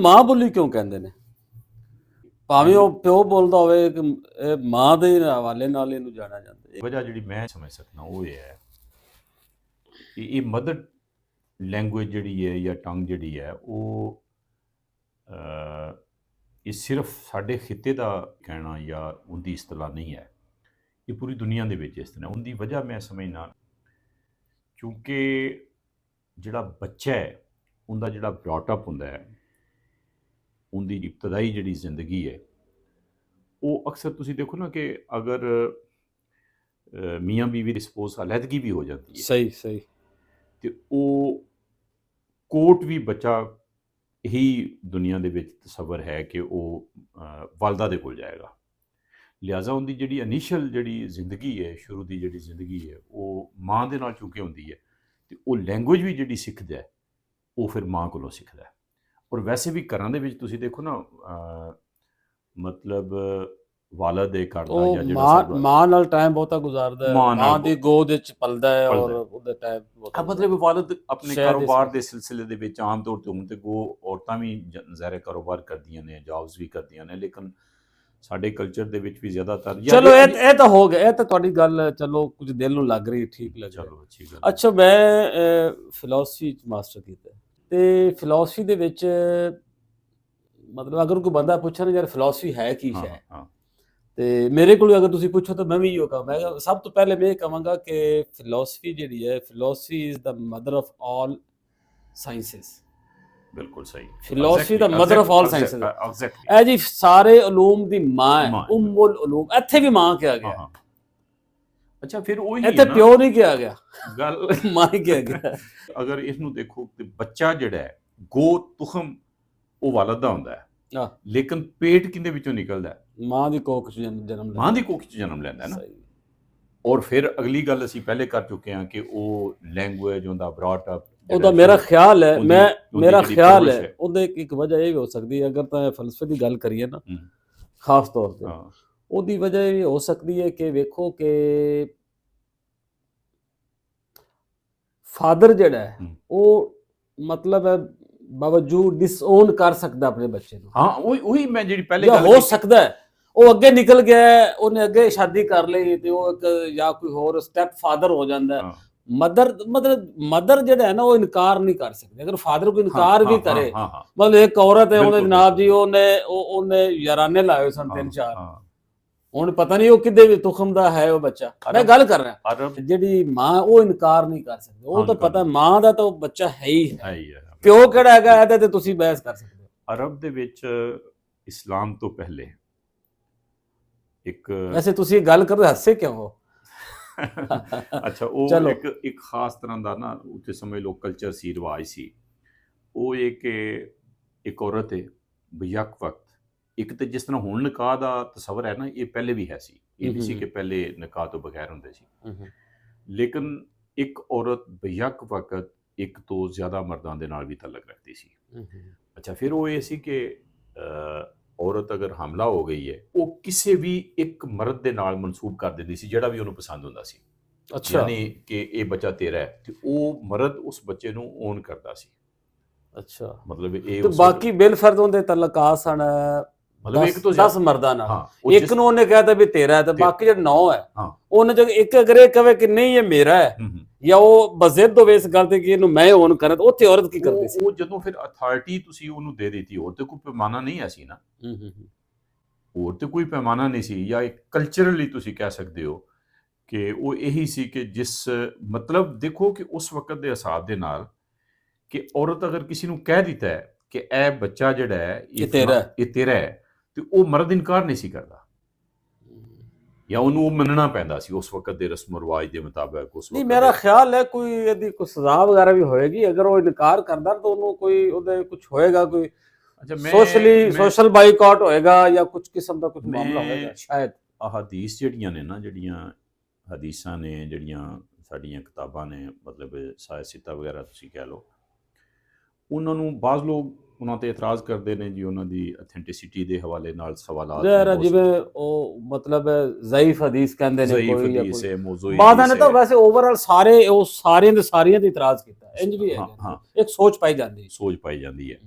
ਮਾਂ ਬੋਲੀ ਕਿਉਂ ਕਹਿੰਦੇ ਨੇ? ਭਾਵੇਂ ਉਹ ਪਿਓ ਬੋਲਦਾ ਹੋਵੇ ਕਿ ਇਹ ਮਾਂ ਦੇ ਹਵਾਲੇ ਨਾਲ ਇਹਨੂੰ ਜਾਣਿਆ ਜਾਂਦਾ ਹੈ। ਵਜ੍ਹਾ ਜਿਹੜੀ ਮੈਂ ਸਮਝ ਸਕਦਾ ਉਹ ਇਹ ਹੈ ਕਿ ਇਹ ਮਦਰ ਲੈਂਗੁਏਜ ਜਿਹੜੀ ਹੈ ਜਾਂ ਟੰਗ ਜਿਹੜੀ ਹੈ ਉਹ ਇਹ ਸਿਰਫ ਸਾਡੇ ਖਿੱਤੇ ਦਾ ਕਹਿਣਾ ਜਾਂ ਉਹਦੀ ਇਸਤਲਾਹ ਨਹੀਂ ਹੈ, ਇਹ ਪੂਰੀ ਦੁਨੀਆ ਦੇ ਵਿੱਚ ਇਸ ਤਰ੍ਹਾਂ। ਉਹਦੀ ਵਜ੍ਹਾ ਮੈਂ ਸਮਝਣਾ ਕਿਉਂਕਿ ਜਿਹੜਾ ਬੱਚਾ ਹੈ ਉਹਦਾ ਜਿਹੜਾ ਬ੍ਰੌਟ-ਅਪ ਹੁੰਦਾ ਹੈ, ਉਹਦੀ ਇਬਤਦਾਈ ਜਿਹੜੀ ਜ਼ਿੰਦਗੀ ਹੈ ਉਹ ਅਕਸਰ ਤੁਸੀਂ ਦੇਖੋ ਨਾ ਕਿ ਅਗਰ ਮੀਆਂ ਬੀਵੀ ਦੀ ਸਪੋਜ਼ ਅਲੱਦਗੀ ਵੀ ਹੋ ਜਾਂਦੀ ਹੈ ਸਹੀ ਤੇ ਉਹ ਕੋਟ ਵੀ ਬੱਚਾ ਹੀ ਦੁਨੀਆ ਦੇ ਵਿੱਚ ਤਸੱਵਰ ਹੈ ਕਿ ਉਹ ਵਾਲਦਾ ਦੇ ਕੋਲ ਜਾਏਗਾ। ਲਿਹਾਜ਼ਾ ਉਹਦੀ ਜਿਹੜੀ ਇਨੀਸ਼ੀਅਲ ਜਿਹੜੀ ਜ਼ਿੰਦਗੀ ਹੈ, ਸ਼ੁਰੂ ਦੀ ਜਿਹੜੀ ਜ਼ਿੰਦਗੀ ਹੈ ਉਹ ਮਾਂ ਦੇ ਨਾਲ ਚੁੱਕੇ ਹੁੰਦੀ ਹੈ ਤੇ ਉਹ ਲੈਂਗੁਏਜ ਵੀ ਜਿਹੜੀ ਸਿੱਖਦਾ ਹੈ ਉਹ ਫਿਰ ਮਾਂ ਕੋਲੋਂ ਸਿੱਖਦਾ ਹੈ। ਔਰ ਵੈਸੇ ਵੀ ਘਰਾਂ ਦੇ ਵਿੱਚ ਤੁਸੀਂ ਦੇਖੋ ਨਾ ਮਤਲਬ ਵਾਲਦ ਦੇ ਕਰਦਾ ਜਾਂ ਜਿਹੜਾ ਮਾਂ ਨਾਲ ਟਾਈਮ ਬਹੁਤਾ ਗੁਜ਼ਾਰਦਾ ਹੈ, ਮਾਂ ਦੀ ਗੋਦ ਵਿੱਚ ਪਲਦਾ ਹੈ ਔਰ ਉਹਦਾ ਟਾਈਮ ਬਹੁਤਾ ਮਤਲਬ ਵਾਲਦ ਆਪਣੇ ਕਾਰੋਬਾਰ ਦੇ ਸਿਲਸਿਲੇ ਦੇ ਵਿੱਚ ਆਮ ਤੌਰ ਤੇ ਹੁਣ ਤੇ ਔਰਤਾਂ ਵੀ ਜ਼ਾਹਿਰ ਕਾਰੋਬਾਰ ਕਰਦੀਆਂ ਨੇ, ਜੌਬਸ ਵੀ ਕਰਦੀਆਂ ਨੇ, ਲੇਕਿਨ ਸਾਡੇ ਕਲਚਰ ਦੇ ਵਿੱਚ ਵੀ ਜ਼ਿਆਦਾਤਰ ਚਲੋ ਇਹ ਤਾਂ ਹੋ ਗਿਆ, ਇਹ ਤਾਂ ਤੁਹਾਡੀ ਗੱਲ ਚਲੋ ਕੁਝ ਦਿਲ ਨੂੰ ਲੱਗ ਰਹੀ, ਠੀਕ ਲੱਗ ਚਲੋ ਅੱਛੀ ਗੱਲ। ਅੱਛਾ, ਮੈਂ ਫਿਲਾਸਫੀ ਚ ਮਾਸਟਰ ਕੀਤਾ ਤੇ ਫਿਲਾਸਫੀ ਦੇ ਵਿੱਚ ਮਤਲਬ ਅਗਰ ਕੋਈ ਬੰਦਾ ਪੁੱਛੇ ਨਾ ਯਾਰ ਫਿਲਾਸਫੀ ਹੈ ਕੀ ਹੈ, ਤੇ ਮੇਰੇ ਕੋਲ ਅਗਰ ਤੁਸੀਂ ਪੁੱਛੋ ਤਾਂ ਮੈਂ ਵੀ ਇਹੋ ਕਹਾਂਗਾ। ਸਭ ਤੋਂ ਪਹਿਲੇ ਮੈਂ ਇਹ ਕਹਾਂਗਾ ਕਿ ਫਿਲਾਸਫੀ ਜਿਹੜੀ ਹੈ, philosophy is the mother of all sciences. ਬਿਲਕੁਲ ਸਹੀ, philosophy the mother of all sciences ਇਹ ਜੀ ਸਾਰੇ ਉਲੂਮ ਦੀ ਮਾਂ ਹੈ, ਉਮੁਲ ਉਲੂਮ। ਇੱਥੇ ਵੀ ਮਾਂ ਕਿਹਾ ਗਿਆ। ਅੱਛਾ, ਫਿਰ ਉਹੀ ਇੱਥੇ ਪਿਓ ਨਹੀਂ ਕਿਹਾ ਗਿਆ, ਗੱਲ ਮਾਂ ਹੀ ਕਿਹਾ ਗਿਆ। ਅਗਰ ਇਹਨੂੰ ਦੇਖੋ ਤੇ ਬੱਚਾ ਜਿਹੜਾ ਹੈ ਗੋ ਤੁਖਮ ਉਹ ਵਾਲਦ ਦਾ ਹੁੰਦਾ ਹੈ, ਲੇਕਿਨ ਪੇਟ ਕਿਹਦੇ ਵਿੱਚੋਂ ਨਿਕਲਦਾ ਹੈ? ਮਾਂ ਦੀ ਕੋਖ ਚ ਜਨਮ ਲੈਂਦਾ, ਮਾਂ ਦੀ ਕੋਖ ਚ ਜਨਮ ਲੈਂਦਾ ਹੈ ਨਾ। ਔਰ ਫਿਰ ਅਗਲੀ ਗੱਲ ਅਸੀਂ ਪਹਿਲੇ ਕਰ ਚੁੱਕੇ ਹਾਂ ਕਿ ਉਹ ਲੈਂਗੁਏਜ ਉਹਦਾ ਬ੍ਰੌਟ ਅਪ ਉਹਦਾ ਮੇਰਾ ਖਿਆਲ ਹੈ ਉਹਦੇ ਇੱਕ ਵਜ੍ਹਾ ਇਹ ਵੀ ਹੋ ਸਕਦੀ ਹੈ, ਅਗਰ ਤਾਂ ਫਲਸਫੇ ਦੀ ਗੱਲ ਕਰੀਏ ਨਾ ਖਾਸ ਤੌਰ ਤੇ, ਉਹਦੀ ਵਜ੍ਹਾ ਇਹ ਵੀ ਹੋ ਸਕਦੀ ਹੈ ਕਿ ਵੇਖੋ ਕਿ ਫਾਦਰ ਜਿਹੜਾ ਹੈ ਉਹ ਮਤਲਬ ਹੈ ਬਾਵਜੂਦ ਡਿਸਓਨ ਕਰ ਸਕਦਾ ਆਪਣੇ ਬੱਚੇ ਨੂੰ। ਹਾਂ, ਉਹੀ ਮੈਂ ਜਿਹੜੀ ਪਹਿਲੇ ਗੱਲ ਹੋ ਸਕਦਾ ਹੈ ਉਹ ਅੱਗੇ ਨਿਕਲ ਗਿਆ, ਉਹਨੇ ਅੱਗੇ ਸ਼ਾਦੀ ਕਰ ਲਈ ਤੇ ਉਹ ਇੱਕ ਜਾਂ ਕੋਈ ਹੋਰ ਸਟੈਪ ਫਾਦਰ ਹੋ ਜਾਂਦਾ ਹੈ। ਮਦਰ ਜਿਹੜਾ ਹੈ ਨਾ ਉਹ ਇਨਕਾਰ ਨਹੀਂ ਕਰ ਸਕਦੇ। ਅਗਰ ਫਾਦਰ ਕੋਈ ਇਨਕਾਰ ਵੀ ਕਰੇ, ਮਤਲਬ ਇੱਕ ਔਰਤ ਹੈ ਉਹਨੇ ਜਨਾਬ ਜੀ ਉਹਨੇ ਯਾਰਾਨੇ ਲਾਏ ਹੋਏ ਸਨ 3-4, ਹੁਣ ਪਤਾ ਨਹੀਂ ਉਹ ਕਿੱਦੇ ਵੀ ਤੁਖਮ ਦਾ ਹੈ ਉਹ ਬੱਚਾ। ਮੈਂ ਗੱਲ ਕਰ ਰਿਹਾ ਜਿਹੜੀ ਮਾਂ ਉਹ ਇਨਕਾਰ ਨਹੀਂ ਕਰ ਸਕਦੀ, ਉਹ ਤਾਂ ਪਤਾ ਮਾਂ ਦਾ ਤਾਂ ਉਹ ਬੱਚਾ ਹੈ ਹੀ ਹੈ। ਪਿਓ ਕਿਹੜਾ ਹੈਗਾ ਇਹਦੇ ਤੇ ਤੁਸੀਂ ਬਹਿਸ ਕਰ ਸਕਦੇ ਹੋ। ਅਰਬ ਦੇ ਵਿੱਚ ਇਸਲਾਮ ਤੋਂ ਪਹਿਲੇ ਇੱਕ ਵੈਸੇ ਤੁਸੀਂ ਗੱਲ ਕਰਦੇ ਹੱਸੇ ਕਿਉਂ ਹੋ? ਅੱਛਾ, ਉਹ ਇੱਕ ਖਾਸ ਤਰ੍ਹਾਂ ਦਾ ਨਾ ਉੱਥੇ ਸਮਝ ਲਓ ਕਲਚਰ ਸੀ, ਰਿਵਾਜ ਸੀ। ਉਹ ਇਹ ਕਿ ਇੱਕ ਔਰਤ ਹੈ ਬਯਕ ਵਕਤ, ਇੱਕ ਤੇ ਜਿਸ ਤਰ੍ਹਾਂ ਹੁਣ ਨਿਕਾਹ ਦਾ ਤਸਵਰ ਹੈ ਨਾ, ਇਹ ਪਹਿਲੇ ਵੀ ਹੈ ਸੀ। ਇਹ ਨਹੀਂ ਸੀ ਕਿ ਪਹਿਲੇ ਨਿਕਾਹ ਤੋਂ ਬਗੈਰ ਹੁੰਦੇ ਸੀ, ਲੇਕਿਨ ਇੱਕ ਔਰਤ ਬਯਕ ਵਕਤ ਇੱਕ ਤੋਂ ਜ਼ਿਆਦਾ ਮਰਦਾਂ ਦੇ ਨਾਲ ਵੀ ਤਾਲੁਕ ਰੱਖਦੀ ਸੀ। ਅੱਛਾ, ਫਿਰ ਉਹ ਇਹ ਸੀ ਕਿ ਔਰਤ ਅਗਰ ਹਮਲਾ ਹੋ ਗਈ ਹੈ ਉਹ ਕਿਸੇ ਵੀ ਇੱਕ ਮਰਦ ਦੇ ਨਾਲ ਮਨਸੂਬ ਕਰ ਦਿੰਦੀ ਸੀ ਜਿਹੜਾ ਵੀ ਉਹਨੂੰ ਪਸੰਦ ਹੁੰਦਾ ਸੀ। ਅੱਛਾ, ਯਾਨੀ ਕਿ ਇਹ ਬੱਚਾ ਤੇਰਾ ਹੈ ਤੇ ਉਹ ਮਰਦ ਉਸ ਬੱਚੇ ਨੂੰ ਓਨ ਕਰਦਾ ਸੀ। ਅੱਛਾ, ਮਤਲਬ ਇਹ ਬਾਕੀ ਬਿਲ ਫਰਦ ਹੁੰਦੇ ਤਲਕਾਤ ਸਨ, ਮਤਲਬ ਇੱਕ ਤੋਂ 10 ਮਰਦਾਂ ਨਾਲ, ਇੱਕ ਨੂੰ ਉਹਨੇ ਕਹਿਤਾ ਵੀ ਤੇਰਾ ਹੈ ਤੇ ਬਾਕੀ ਜਿਹੜੇ 9 ਹੈ ਉਹਨੇ ਜਦ ਇੱਕ ਅਗਰ ਇਹ ਕਹੇ ਕਿ ਨਹੀਂ ਇਹ ਮੇਰਾ ਹੈ ਜਾਂ ਉਹ ਬਜ਼ਿੱਦ ਹੋਵੇ ਇਸ ਗੱਲ ਤੇ ਕਿ ਇਹਨੂੰ ਮੈਂ ਓਨ ਕਰਾਂ, ਤਾਂ ਉੱਥੇ ਔਰਤ ਕੀ ਕਰਦੀ ਸੀ? ਉਹ ਜਦੋਂ ਫਿਰ ਅਥਾਰਟੀ ਤੁਸੀਂ ਉਹਨੂੰ ਦੇ ਦਿੱਤੀ, ਹੋਰ ਤੇ ਕੋਈ ਪੈਮਾਨਾ ਨਹੀਂ ਸੀ ਨਾ, ਹੋਰ ਤੇ ਕੋਈ ਪੈਮਾਨਾ ਨਹੀਂ ਸੀ। ਜਾਂ ਇੱਕ ਕਲਚਰਲੀ ਤੁਸੀਂ ਕਹਿ ਸਕਦੇ ਹੋ ਕਿ ਉਹ ਇਹੀ ਸੀ ਕਿ ਜਿਸ ਮਤਲਬ ਦੇਖੋ ਕਿ ਉਸ ਵਕਤ ਦੇ ਹਿਸਾਬ ਦੇ ਨਾਲ ਕਿ ਔਰਤ ਅਗਰ ਕਿਸੇ ਨੂੰ ਕਹਿ ਦਿੱਤਾ ਹੈ ਕਿ ਇਹ ਬੱਚਾ ਜਿਹੜਾ ਹੈ ਇਹ ਤੇਰਾ ਹੈ ਤੇ ਉਹ ਮਰਦ ਇਨਕਾਰ ਨਹੀਂ ਸੀ ਕਰਦਾ, ਜਾਂ ਉਹਨੂੰ ਉਹ ਮੰਨਣਾ ਪੈਂਦਾ ਸੀ ਉਸ ਵਕਤ ਦੇ ਰਸਮ ਰਿਵਾਜ ਦੇ ਮੁਤਾਬਕ। ਉਸ ਨਹੀਂ, ਮੇਰਾ ਖਿਆਲ ਹੈ ਕੋਈ ਇਹਦੀ ਕੋਈ ਸਜ਼ਾ ਵਗੈਰਾ ਵੀ ਹੋਏਗੀ ਅਗਰ ਉਹ ਇਨਕਾਰ ਕਰਦਾ ਤਾਂ ਉਹਨੂੰ ਕੋਈ ਉਹਦੇ ਕੁਝ ਹੋਏਗਾ, ਕੋਈ ਸੋਸ਼ਲ ਬਾਈਕਾਟ ਹੋਏਗਾ ਜਾਂ ਕੁਝ ਕਿਸਮ ਦਾ ਕੁਝ ਮਾਮਲਾ ਹੋਏਗਾ ਸ਼ਾਇਦ। ਹਦੀਸ ਜਿਹੜੀਆਂ ਨੇ ਨਾ, ਜਿਹੜੀਆਂ ਹਦੀਸਾਂ ਨੇ, ਜਿਹੜੀਆਂ ਸਾਡੀਆਂ ਕਿਤਾਬਾਂ ਨੇ, ਮਤਲਬ ਸਿੱਤਾ ਵਗੈਰਾ ਤੁਸੀਂ ਕਹਿ ਲਓ, ਉਹਨਾਂ ਨੂੰ ਬਾਜ਼ ਲੋਕ ਉਹਨਾਂ ਤੇ ਇਤਰਾਜ਼ ਕਰਦੇ ਨੇ ਜੀ, ਉਹਨਾਂ ਦੀ ਅਥੈਂਟਿਸਿਟੀ ਦੇ ਹਵਾਲੇ ਨਾਲ ਸਵਾਲਾਤ, ਜਿਵੇਂ ਉਹ ਮਤਲਬ ਜ਼ਈਫ ਹਦੀਸ ਕਹਿੰਦੇ ਨੇ, ਜ਼ਈਫ ਹਦੀਸ ਹੈ, ਮੌਜ਼ੂਈ ਬਾਦਾਂ ਨੇ ਤਾਂ ਵੈਸੇ ਓਵਰਆਲ ਸਾਰਿਆਂ ਦੇ ਇਤਰਾਜ਼ ਕੀਤਾ। ਇੰਜ ਵੀ ਹੈ, ਇੱਕ ਸੋਚ ਪਾਈ ਜਾਂਦੀ ਹੈ।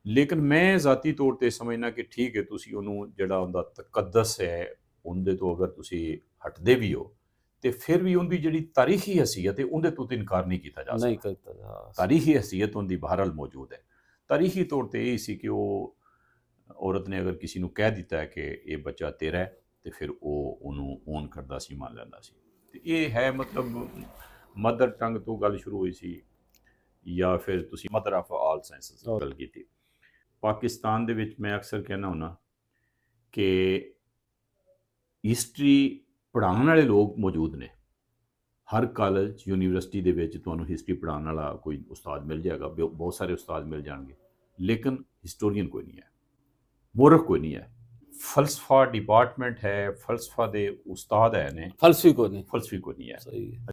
ਲੇਕਿਨ ਮੈਂ ਜ਼ਾਤੀ ਤੌਰ ਤੇ ਸਮਝਣਾ ਕਿ ਠੀਕ ਹੈ, ਤੁਸੀਂ ਉਹਨੂੰ ਜਿਹੜਾ ਉਹਦਾ ਤਕੱਦਸ ਹੈ ਉਹਦੇ ਤੋਂ ਅਗਰ ਤੁਸੀਂ ਹਟਦੇ ਵੀ ਹੋ ਤੇ ਫਿਰ ਵੀ ਉਹਦੀ ਜਿਹੜੀ ਤਾਰੀਖੀ ਹਸੀਅਤ ਹੈ ਉਹਦੇ ਤੋਂ ਤਾਂ ਇਨਕਾਰ ਨਹੀਂ ਕੀਤਾ ਜਾ ਨਹੀਂ ਸਕਦਾ। ਕਰਤਾ, ਹਾਂ। ਤਾਰੀਖੀ ਹਸੀਅਤ ਉਹਦੀ ਬਹਰਹਾਲ ਮੌਜੂਦ ਹੈ। ਤਾਰੀਖੀ ਤੌਰ ਤੇ ਇਹ ਸੀ ਕਿ ਉਹ ਔਰਤ ਨੇ ਅਗਰ ਕਿਸੇ ਨੂੰ ਕਹਿ ਦਿੱਤਾ ਹੈ ਕਿ ਇਹ ਬੱਚਾ ਤੇਰਾ ਹੈ ਤੇ ਫਿਰ ਉਹ ਉਹਨੂੰ ਓਨ ਕਰਦਾ ਸੀ, ਮੰਨ ਲੈਂਦਾ ਸੀ। ਤੇ ਇਹ ਹੈ ਮਤਲਬ ਮਦਰ ਟੰਗ ਤੋਂ ਗੱਲ ਸ਼ੁਰੂ ਹੋਈ ਸੀ, ਜਾਂ ਫਿਰ ਤੁਸੀਂ ਮਦਰ ਆਫ ਆਲ ਸਾਇੰਸਸ ਗੱਲ ਕੀਤੀ। ਪਾਕਿਸਤਾਨ ਦੇ ਵਿੱਚ ਮੈਂ ਅਕਸਰ ਕਹਿਣਾ ਹੁੰਦਾ ਕਿ ਹਿਸਟਰੀ ਪੜ੍ਹਾਉਣ ਵਾਲੇ ਲੋਕ ਮੌਜੂਦ ਨੇ। ਹਰ ਕਾਲਜ ਯੂਨੀਵਰਸਿਟੀ ਦੇ ਵਿੱਚ ਤੁਹਾਨੂੰ ਹਿਸਟਰੀ ਪੜ੍ਹਾਉਣ ਵਾਲਾ ਕੋਈ ਉਸਤਾਦ ਮਿਲ ਜਾਏਗਾ, ਬਹੁਤ ਸਾਰੇ ਉਸਤਾਦ ਮਿਲ ਜਾਣਗੇ, ਲੇਕਿਨ ਹਿਸਟੋਰੀਅਨ ਕੋਈ ਨਹੀਂ ਹੈ, ਮੋਰਖ ਕੋਈ ਨਹੀਂ ਹੈ। ਫਲਸਫਾ ਡਿਪਾਰਟਮੈਂਟ ਹੈ, ਫਲਸਫਾ ਦੇ ਉਸਤਾਦ ਹੈ ਨੇ, ਫਲਸਫੀ ਕੋਈ ਨਹੀਂ, ਫਲਸਫੀ ਕੋਈ ਨਹੀਂ ਹੈ। ਸਹੀ ਹੈ।